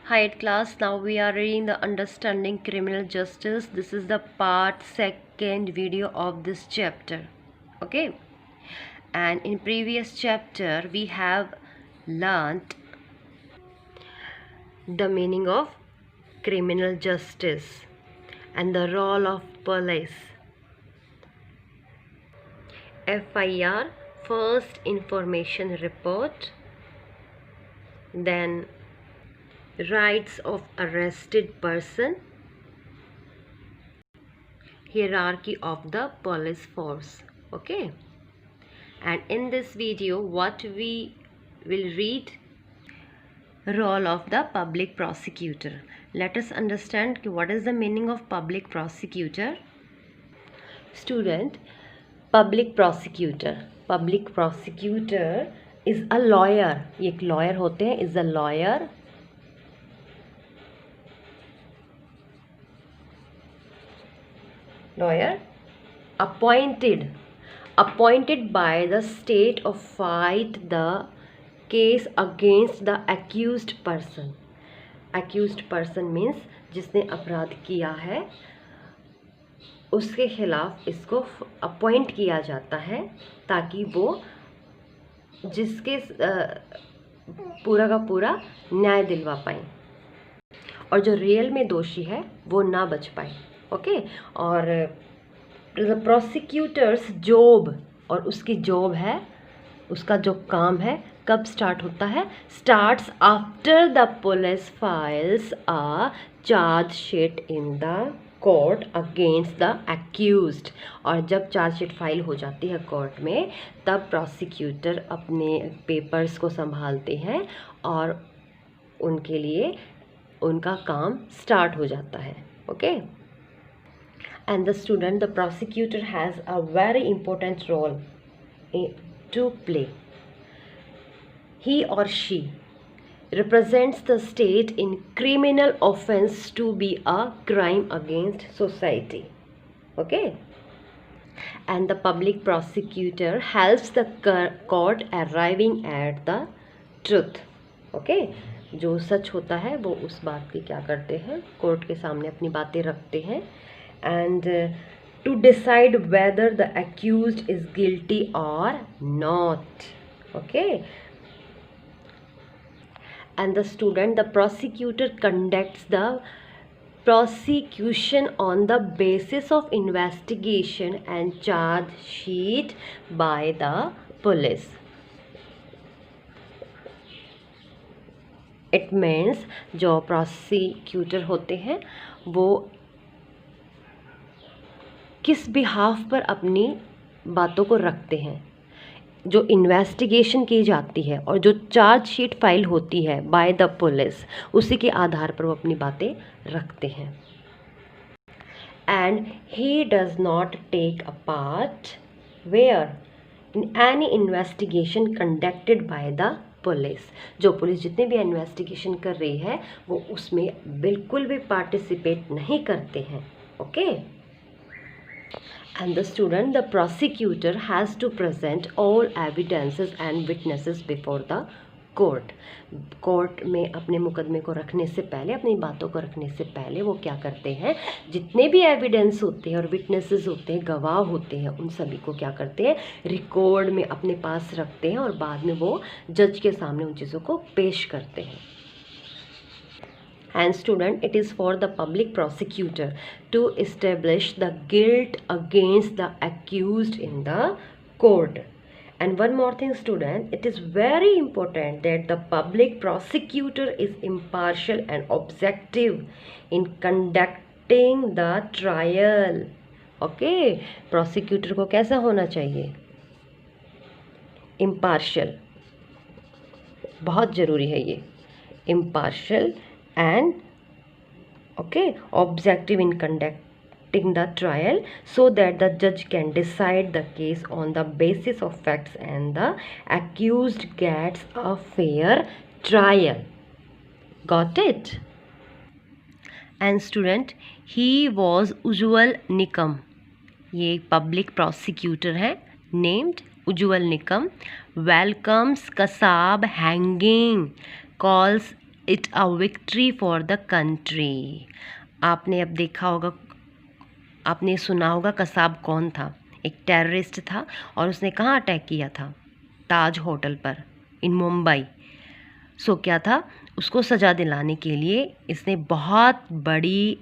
Hi at class, now we are reading the Understanding Criminal Justice. This is the part second video of this chapter. Okay, and in previous chapter we have learnt the meaning of criminal justice and the role of police. FIR, first information report, then rights of arrested person, hierarchy of the police force. Okay, and in this video what we will read, role of the public prosecutor. Let us understand what is the meaning of public prosecutor. Student, public prosecutor is a lawyer. ये एक lawyer होते हैं, is a lawyer appointed by the state of fight the case against the accused person. Accused person means जिसने अपराध किया है उसके खिलाफ इसको अपॉइंट किया जाता है ताकि वो जिसके पूरा का पूरा न्याय दिलवा पाए और जो रियल में दोषी है वो ना बच पाए. ओके, और प्रोसिक्यूटर्स जॉब, और उसकी जॉब है, उसका जो काम है कब स्टार्ट होता है, starts after the police files a chargesheet in the court against the accused. और जब चार्जशीट फाइल हो जाती है कोर्ट में तब प्रोसिक्यूटर अपने पेपर्स को संभालते हैं और उनके लिए उनका काम स्टार्ट हो जाता है. Okay, and the student, the prosecutor has a very important role to play. He or she represents the state in criminal offense to be a crime against society. Okay, and the public prosecutor helps the court arriving at the truth. Okay, जो सच होता है वो उस बात की क्या करते हैं, कोर्ट के सामने अपनी बातें रखते हैं and to decide whether the accused is guilty or not. Okay, and the student, the prosecutor conducts the prosecution on the basis of investigation and charge sheet by the police. It means जो prosecutor होते हैं वो किस behalf पर अपनी बातों को रखते हैं, जो इन्वेस्टिगेशन की जाती है और जो चार्जशीट फाइल होती है बाय द पुलिस, उसी के आधार पर वो अपनी बातें रखते हैं. And he does not take a part wherein any investigation conducted by the police. जो पुलिस जितने भी इन्वेस्टिगेशन कर रही है वो उसमें बिल्कुल भी पार्टिसिपेट नहीं करते हैं. Okay, and the student, the prosecutor has to present all evidences and witnesses before the court. Court में अपने मुकदमे को रखने से पहले, अपनी बातों को रखने से पहले वो क्या करते हैं, जितने भी एविडेंस होते हैं और विटनेसेस होते हैं, गवाह होते हैं, उन सभी को क्या करते हैं, रिकॉर्ड में अपने पास रखते हैं और बाद में वो जज के सामने उन चीज़ों को पेश करते हैं. And student, it is for the public prosecutor to establish the guilt against the accused in the court. And one more thing student, it is very important that the public prosecutor is impartial and objective in conducting the trial. Okay, prosecutor को कैसा होना चाहिए, impartial, बहुत ज़रूरी है ये, impartial and objective in conducting the trial so that the judge can decide the case on the basis of facts and the accused gets a fair trial. Got it? And student, he was Ujjwal Nikam. ये public prosecutor है named Ujjwal Nikam. Welcomes Kasab hanging, calls it a victory for the country. आपने अब देखा होगा, आपने सुना होगा कसाब कौन था? एक टेररिस्ट था और उसने कहाँ अटैक किया था? ताज होटल पर इन मुंबई। सो क्या था, उसको सज़ा दिलाने के लिए इसने बहुत बड़ी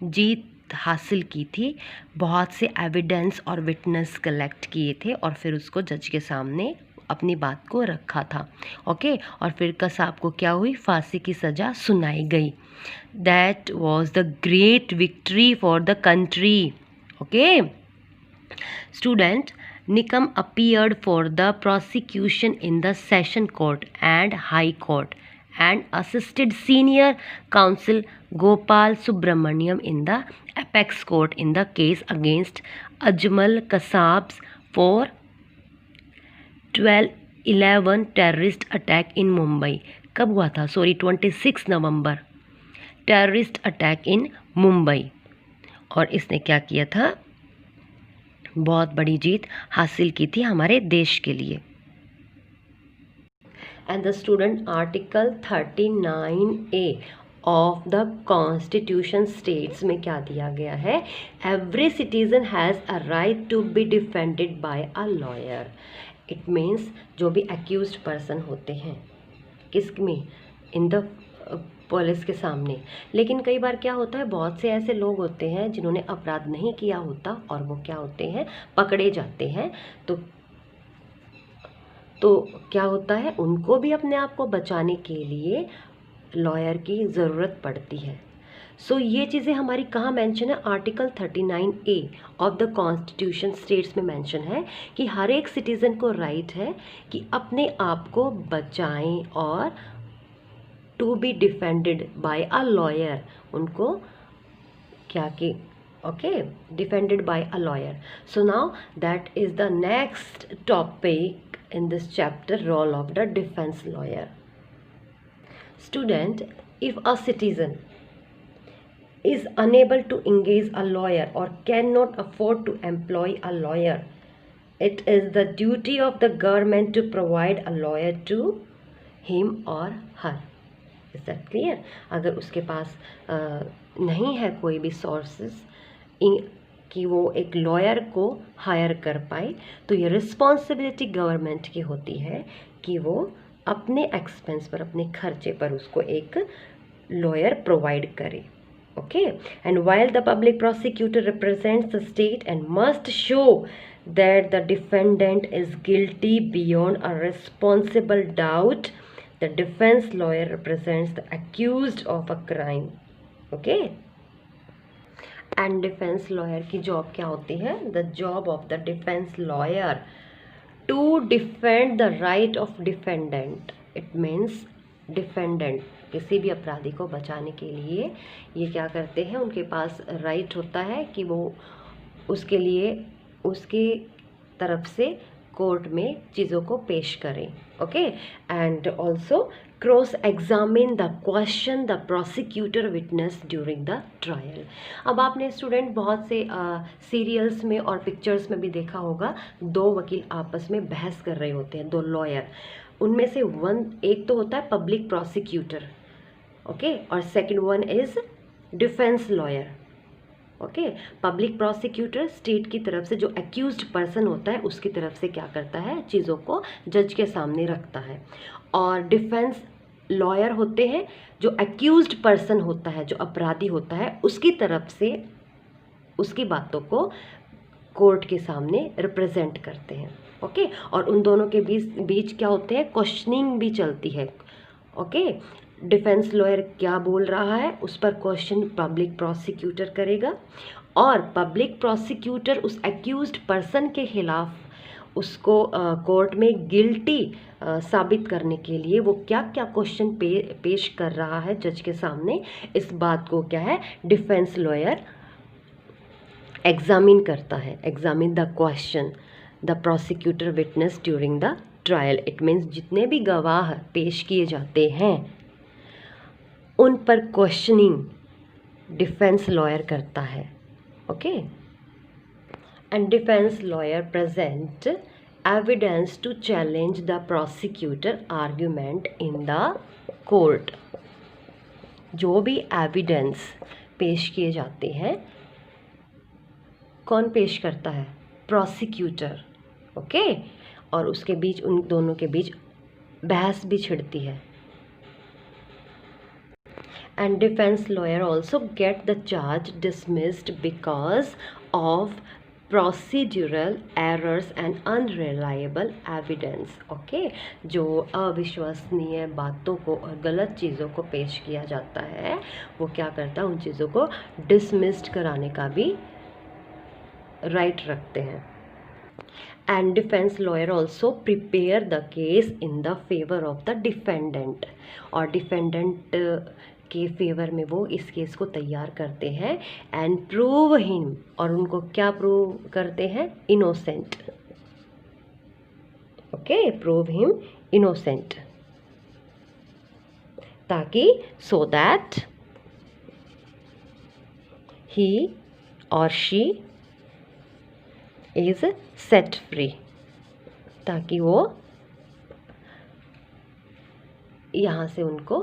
जीत हासिल की थी, बहुत से एविडेंस और विटनेस कलेक्ट किए थे और फिर उसको जज के सामने अपनी बात को रखा था। ओके, और फिर कसाब को क्या हुई? फांसी की सज़ा सुनाई गई। That was the great victory for the country. Okay student, Nikam appeared for the prosecution in the Session Court and High Court and assisted Senior Counsel Gopal Subramaniam in the Apex Court in the case against Ajmal Kasab's for 12/11 terrorist attack in Mumbai. कब हुआ था? 26 नवंबर, terrorist attack in Mumbai. और इसने क्या किया था? बहुत बड़ी जीत हासिल की थी हमारे देश के लिए। And the student, article 39A of the constitution states में क्या दिया गया है? Every citizen has a right to be defended by a lawyer. It means जो भी एक्यूज्ड पर्सन होते हैं, किस में? इन द पुलिस के सामने। लेकिन कई बार क्या होता है, बहुत से ऐसे लोग होते हैं जिन्होंने अपराध नहीं किया होता और वो क्या होते हैं? पकड़े जाते हैं। तो क्या होता है, उनको भी अपने आप को बचाने के लिए लॉयर की ज़रूरत पड़ती है। सो ये चीज़ें हमारी कहाँ मेंशन है? Article 39A of the constitution states में मेंशन है कि हर एक सिटीज़न को राइट है कि अपने आप को बचाएं और to be defended by a lawyer. उनको क्या कि defended by a lawyer. So now that is the next topic in this chapter, role of the defence lawyer. Student, if a citizen is unable to engage a lawyer or cannot afford to employ a lawyer, it is the duty of the government to provide a lawyer to him or her. Is that clear? अगर उसके पास नहीं है कोई भी sources कि वो एक lawyer को हायर कर पाए, तो ये रिस्पॉन्सिबिलिटी गवर्नमेंट की होती है कि वो अपने एक्सपेंस पर, अपने खर्चे पर उसको एक लॉयर प्रोवाइड करे। Okay, and while the public prosecutor represents the state and must show that the defendant is guilty beyond a responsible doubt, the defense lawyer represents the accused of a crime. Okay, and defense lawyer की job क्या होती है? The job of the defense lawyer to defend the right of defendant. It means defendant, किसी भी अपराधी को बचाने के लिए ये क्या करते हैं? उनके पास राइट होता है कि वो उसके लिए उसके तरफ से कोर्ट में चीज़ों को पेश करें। Okay, and also cross examine the question the prosecutor witness during the trial. अब आपने स्टूडेंट बहुत से सीरियल्स में और पिक्चर्स में भी देखा होगा, दो वकील आपस में बहस कर रहे होते हैं, दो लॉयर। उनमें से एक तो होता है पब्लिक प्रोसिक्यूटर, ओके, और second one is defence lawyer. Okay, public prosecutor state की तरफ से जो एक्यूज्ड पर्सन होता है उसकी तरफ से क्या करता है? चीज़ों को जज के सामने रखता है। और डिफेंस लॉयर होते हैं जो एक्यूज्ड पर्सन होता है, जो अपराधी होता है, उसकी तरफ से उसकी बातों को कोर्ट के सामने रिप्रेजेंट करते हैं। ओके, और उन दोनों के बीच क्या होते हैं? क्वेश्चनिंग भी चलती है। ओके, डिफेंस लॉयर क्या बोल रहा है उस पर क्वेश्चन पब्लिक प्रोसिक्यूटर करेगा, और पब्लिक प्रोसिक्यूटर उस एक्यूज्ड पर्सन के खिलाफ उसको कोर्ट में गिल्टी साबित करने के लिए वो क्या क्या क्वेश्चन पेश कर रहा है जज के सामने, इस बात को क्या है? डिफेंस लॉयर एग्जामिन करता है। Examine the question the prosecutor witness during the trial. It means जितने भी गवाह पेश किए जाते हैं उन पर क्वेश्चनिंग डिफेंस लॉयर करता है। Okay, and defence lawyer present evidence to challenge the prosecutor argument in the court जो भी एविडेंस पेश किए जाते हैं, कौन पेश करता है? Prosecutor, okay. और उसके बीच, उन दोनों के बीच बहस भी छिड़ती है। And defence lawyer also get the charge dismissed because of procedural errors and unreliable evidence, okay. जो अविश्वसनीय बातों को और गलत चीज़ों को पेश किया जाता है, वो क्या करता है? उन चीज़ों को डिसमिस्ड कराने का भी राइट रखते हैं। And defence lawyer also prepare the case in the favour of the defendant, और डिफेंडेंट के फेवर में वो इस केस को तैयार करते हैं। एंड प्रूव हिम, और उनको क्या प्रूव करते हैं? Innocent, okay. Prove him innocent, ताकि सो दैट ही और शी इज सेट फ्री, ताकि वो यहाँ से उनको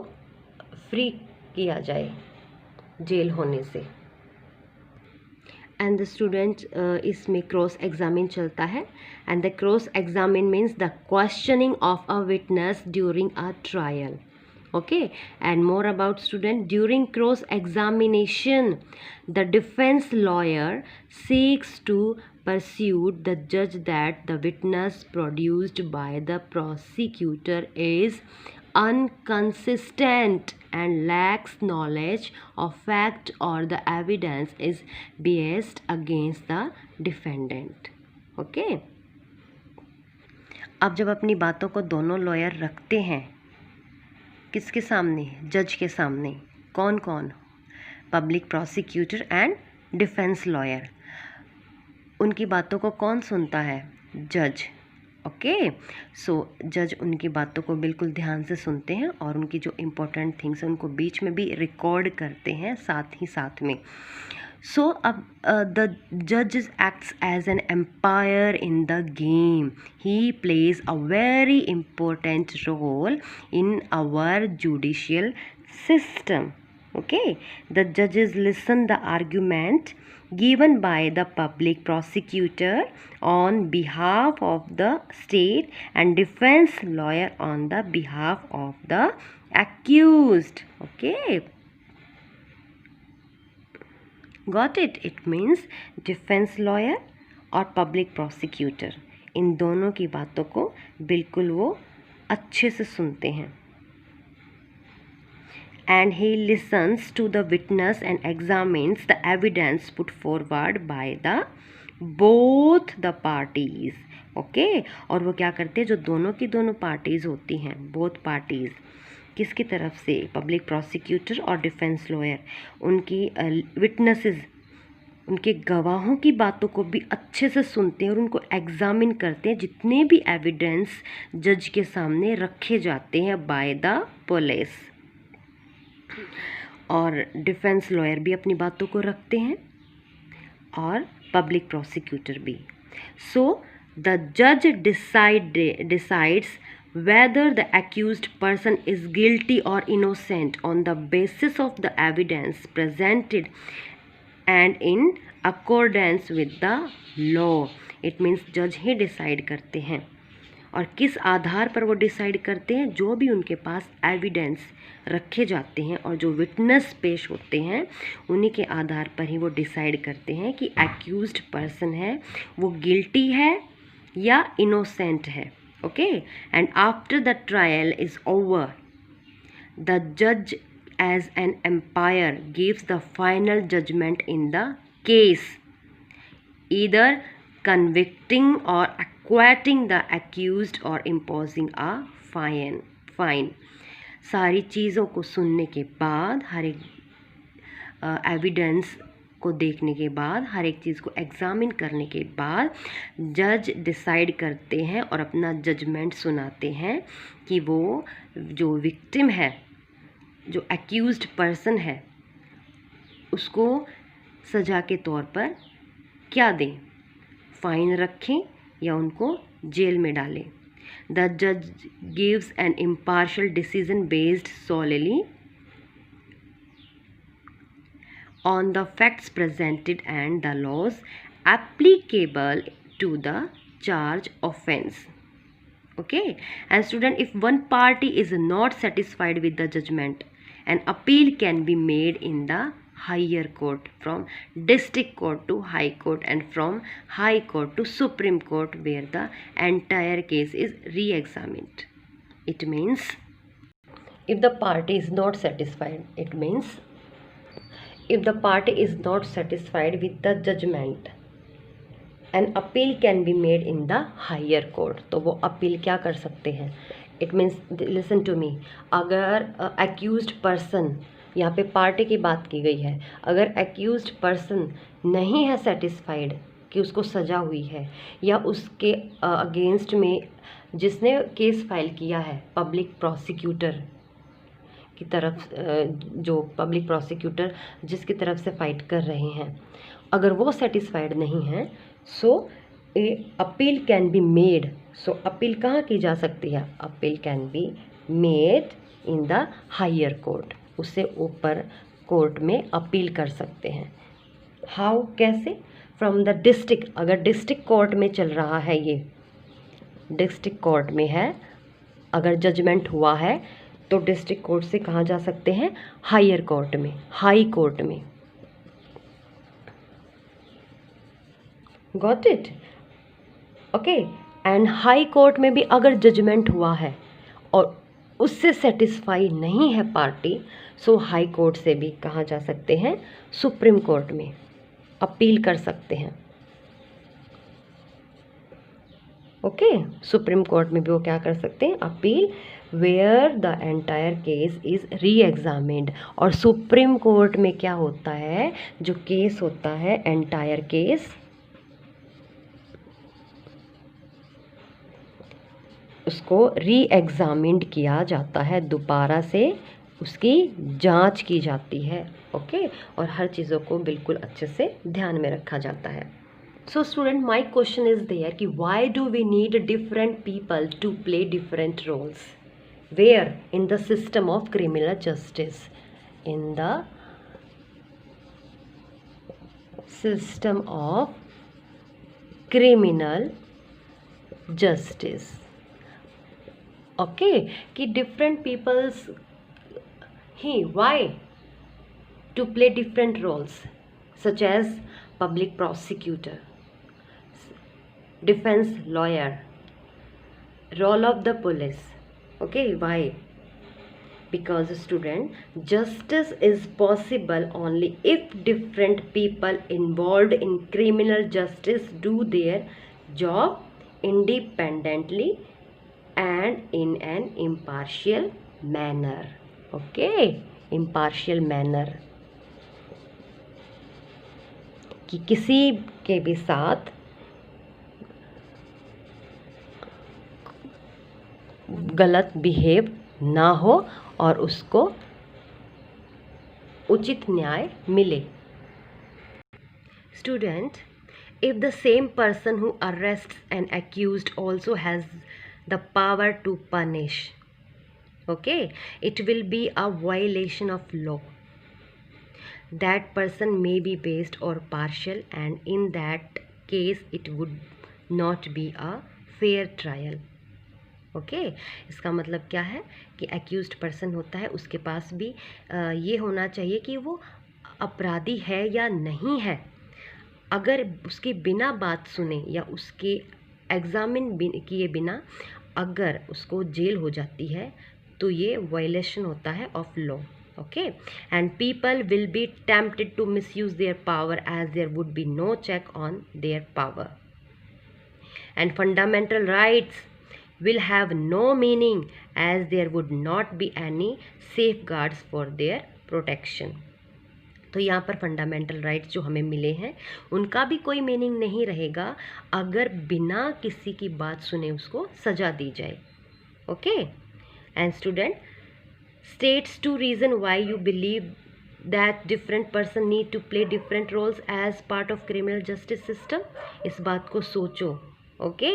फ्री किया जाए जेल होने से। एंड द स्टूडेंट इसमें क्रॉस एग्जामिन चलता है। And the cross examine means the questioning of a witness during a trial, okay. And more about student, during cross examination the defense lawyer seeks to persuade the judge that the witness produced by the prosecutor is inconsistent and lacks knowledge of fact, or the evidence is biased against the defendant, okay. अब जब अपनी बातों को दोनों lawyer रखते हैं, किसके सामने? जज के सामने। कौन कौन? Public prosecutor and defence lawyer. उनकी बातों को कौन सुनता है? जज, ओके। सो जज उनकी बातों को बिल्कुल ध्यान से सुनते हैं और उनकी जो इम्पोर्टेंट थिंग्स हैं उनको बीच में भी रिकॉर्ड करते हैं साथ ही साथ में। So the judge acts as an umpire in the game. He plays a very important role in our judicial system, okay. The judges listen the argument given by the public prosecutor on behalf of the state and defense lawyer on the behalf of the accused, okay. Got it? It means defence lawyer और public prosecutor, इन दोनों की बातों को बिल्कुल वो अच्छे से सुनते हैं। And he listens to the witness and examines the evidence put forward by the both the parties, okay. और वो क्या करते हैं? जो दोनों की दोनों पार्टीज होती हैं, बोथ पार्टीज, किसकी तरफ से? पब्लिक प्रोसिक्यूटर और डिफेंस लॉयर, उनकी विटनेसेस, उनके गवाहों की बातों को भी अच्छे से सुनते हैं और उनको एग्जामिन करते हैं, जितने भी एविडेंस जज के सामने रखे जाते हैं बाय द पुलिस। और डिफेंस लॉयर भी अपनी बातों को रखते हैं और पब्लिक प्रोसिक्यूटर भी। सो द जज decides whether the accused person is guilty or innocent on the basis of the evidence presented and in accordance with the law. It means judge he decide करते हैं। और किस आधार पर वो decide करते हैं? जो भी उनके पास एविडेंस रखे जाते हैं और जो विटनेस पेश होते हैं, उन्हीं के आधार पर ही वो डिसाइड करते हैं कि एक्यूज्ड पर्सन है वो गिल्टी है या इनोसेंट है, okay. And after the trial is over, the judge as an umpire gives the final judgment in the case, either convicting or acquitting the accused or imposing a fine. सारी चीज़ों को सुनने के बाद, हर एक एविडेंस को देखने के बाद, हर एक चीज़ को एग्जामिन करने के बाद जज डिसाइड करते हैं और अपना जजमेंट सुनाते हैं कि वो जो विक्टिम है, जो एक्यूज्ड पर्सन है, उसको सज़ा के तौर पर क्या दें? फ़ाइन रखें या उनको जेल में डालें। The judge gives an impartial decision based solely on the facts presented and the laws applicable to the charge offense. Okay, and student, if one party is not satisfied with the judgment, an appeal can be made in the higher court, from district court to high court, and from high court to Supreme Court, where the entire case is re-examined. It means if the party is not satisfied, it means if the party is not satisfied with the judgment, an appeal can be made in the higher court. तो वो appeal क्या कर सकते हैं? It means, listen to me, अगर accused person, यहाँ पे party की बात की गई है, अगर accused person नहीं है satisfied कि उसको सज़ा हुई है, या उसके अगेंस्ट में जिसने केस फाइल किया है पब्लिक प्रोसिक्यूटर की तरफ, जो पब्लिक प्रोसिक्यूटर जिसकी तरफ से फाइट कर रहे हैं, अगर वो सेटिस्फाइड नहीं है, so appeal can be made. So appeal कहाँ की जा सकती है? Appeal can be made in the higher court. उससे ऊपर कोर्ट में अपील कर सकते हैं. हाउ, कैसे? फ्रॉम द डिस्ट्रिक्ट, अगर डिस्ट्रिक्ट कोर्ट में चल रहा है, ये डिस्ट्रिक्ट कोर्ट में है, अगर जजमेंट हुआ है तो डिस्ट्रिक्ट कोर्ट से कहाँ जा सकते हैं? हायर कोर्ट में, हाई कोर्ट में. Got it? Okay. And high court में भी अगर जजमेंट हुआ है और उससे सेटिस्फाई नहीं है पार्टी, सो हाई कोर्ट से भी कहाँ जा सकते हैं? सुप्रीम कोर्ट में अपील कर सकते हैं. ओके, सुप्रीम कोर्ट में भी वो क्या कर सकते हैं? Appeal, where the entire case is reexamined. और सुप्रीम कोर्ट में क्या होता है? जो केस होता है, एंटायर केस, उसको री एग्जामिन्ड किया जाता है, दोबारा से उसकी जांच की जाती है. ओके, और हर चीज़ों को बिल्कुल अच्छे से ध्यान में रखा जाता है. So student, my question is there कि why do we need different people to play different roles? Where? In the system of criminal justice. In the system of criminal justice. Okay, कि डिफरेंट पीपल्स ही, why to play different roles, such as public prosecutor, defence lawyer, role of the police. Okay, why? Because student, justice is possible only if different people involved in criminal justice do their job independently and in an impartial manner. Okay, impartial manner. कि किसी के भी साथ गलत behave ना हो और उसको उचित न्याय मिले. Student, if the same person who arrests an accused also has the power to punish, okay, it will be a violation of law. That person may be biased or partial, and in that case it would not be a fair trial. Okay, इसका मतलब क्या है कि accused person होता है, उसके पास भी ये होना चाहिए कि वो अपराधी है या नहीं है. अगर उसके बिना बात सुने या उसके एग्जामिन किए बिना अगर उसको जेल हो जाती है, तो ये वायलेशन होता है of law. Okay, and people will be tempted to misuse their power as there would be no check on their power. And fundamental rights will have no meaning as there would not be any safeguards for their protection. तो यहाँ पर fundamental rights जो हमें मिले हैं उनका भी कोई मीनिंग नहीं रहेगा अगर बिना किसी की बात सुने उसको सजा दी जाए. Okay, and student, states two reason why you believe that different person need to play different roles as part of criminal justice system. इस बात को सोचो. Okay,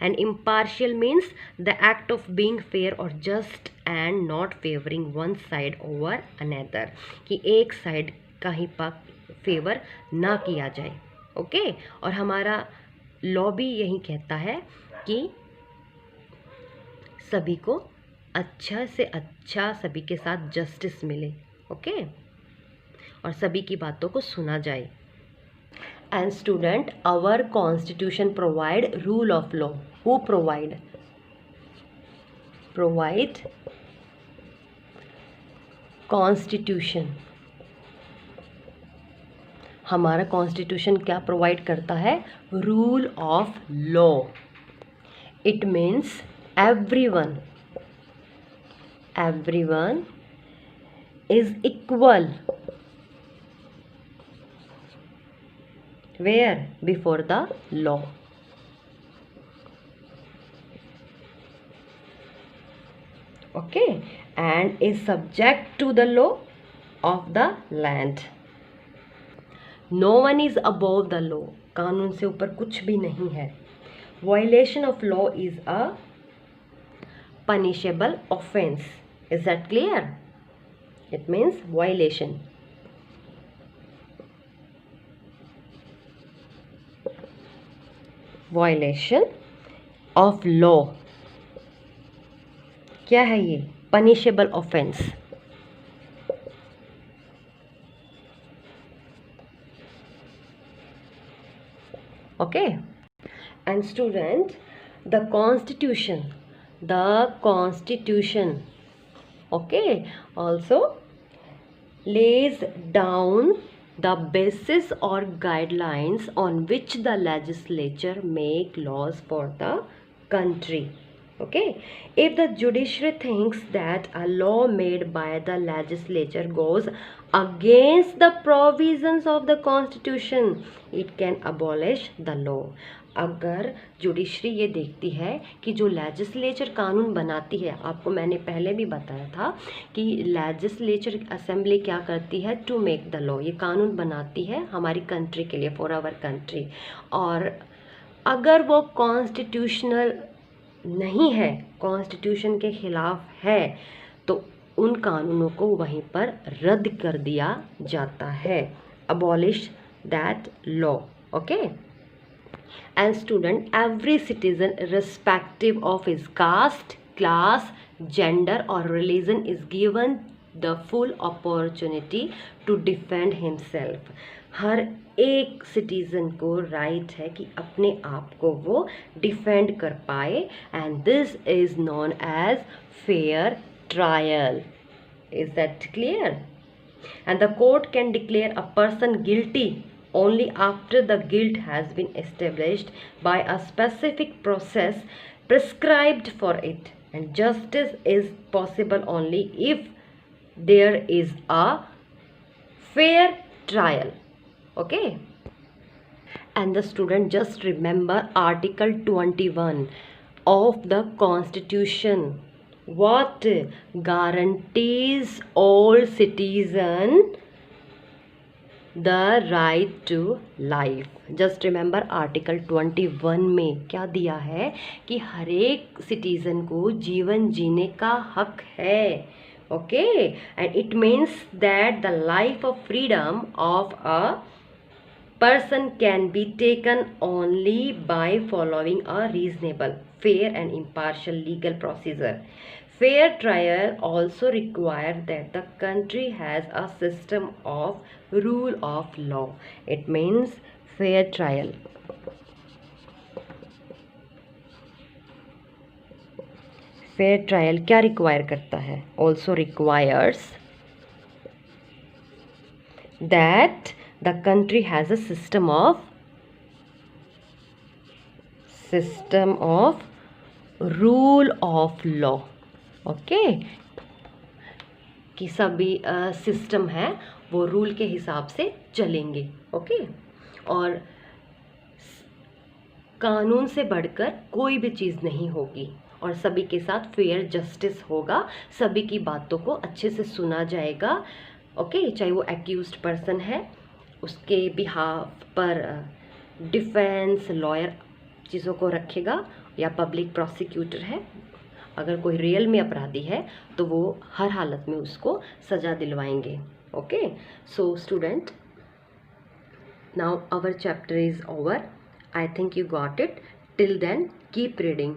and impartial means the act of being fair और just and not favouring one side over another, कि एक side का ही favour ना किया जाए। ओके, और हमारा लॉ भी यही कहता है कि सभी को अच्छा से अच्छा, सभी के साथ जस्टिस मिले। ओके, और सभी की बातों को सुना जाए। And student, our constitution provide rule of law. Who provide constitution, हमारा कॉन्स्टिट्यूशन क्या प्रोवाइड करता है? Rule of law. It means everyone is equal where? Before the law. Okay, and is subject to the law of the land. No one is above the law. कानून से ऊपर कुछ भी नहीं है। Violation of law is a punishable offense. Is that clear? It means violation. Violation of law क्या है ये? Punishable offense. Okay, and student, the constitution, okay, also lays down the basis or guidelines on which the legislature make laws for the country. Okay, if the judiciary thinks that a law made by the legislature goes against the provisions of the constitution, it can abolish the law. अगर judiciary ये देखती है कि जो legislature कानून बनाती है, आपको मैंने पहले भी बताया था कि लेजिस्लेचर असेंबली क्या करती है? टू मेक द लॉ, ये कानून बनाती है हमारी कंट्री के लिए, फॉर आवर कंट्री। और अगर वो कॉन्स्टिट्यूशनल नहीं है, कॉन्स्टिट्यूशन के खिलाफ है, तो उन कानूनों को वहीं पर रद्द कर दिया जाता है। Abolish that law. Okay, and student, every citizen irrespective of his caste, class, gender or religion is given the full opportunity to defend himself. हर एक सिटीजन को राइट है कि अपने आप को वो डिफेंड कर पाए, and this is known as fair trial. Is that clear? And the court can declare a person guilty only after the guilt has been established by a specific process prescribed for it, and justice is possible only if there is a fair trial. Okay, and the student, just remember Article 21 of the Constitution. What guarantees all citizen the right to life? Just remember Article 21 में क्या दिया है कि हर एक citizen को जीवन जीने का हक है। Okay, and it means that the life of freedom of a person can be taken only by following a reasonable, fair and impartial legal procedure. Fair trial also requires that the country has a system of rule of law. It means fair trial. Fair trial क्या require करता है? Also requires that the country has a system of rule of law. Okay, कि सभी system है वो rule के हिसाब से चलेंगे। ओके, और कानून से बढ़कर कोई भी चीज़ नहीं होगी, और सभी के साथ फेयर जस्टिस होगा, सभी की बातों को अच्छे से सुना जाएगा। ओके, चाहे वो एक्यूज्ड पर्सन है, उसके बिहाफ पर डिफेंस लॉयर चीज़ों को रखेगा, या पब्लिक प्रोसिक्यूटर है, अगर कोई रियल में अपराधी है तो वो हर हालत में उसको सज़ा दिलवाएंगे। Okay, so student, now our chapter is over. I think you got it. Till then, keep reading.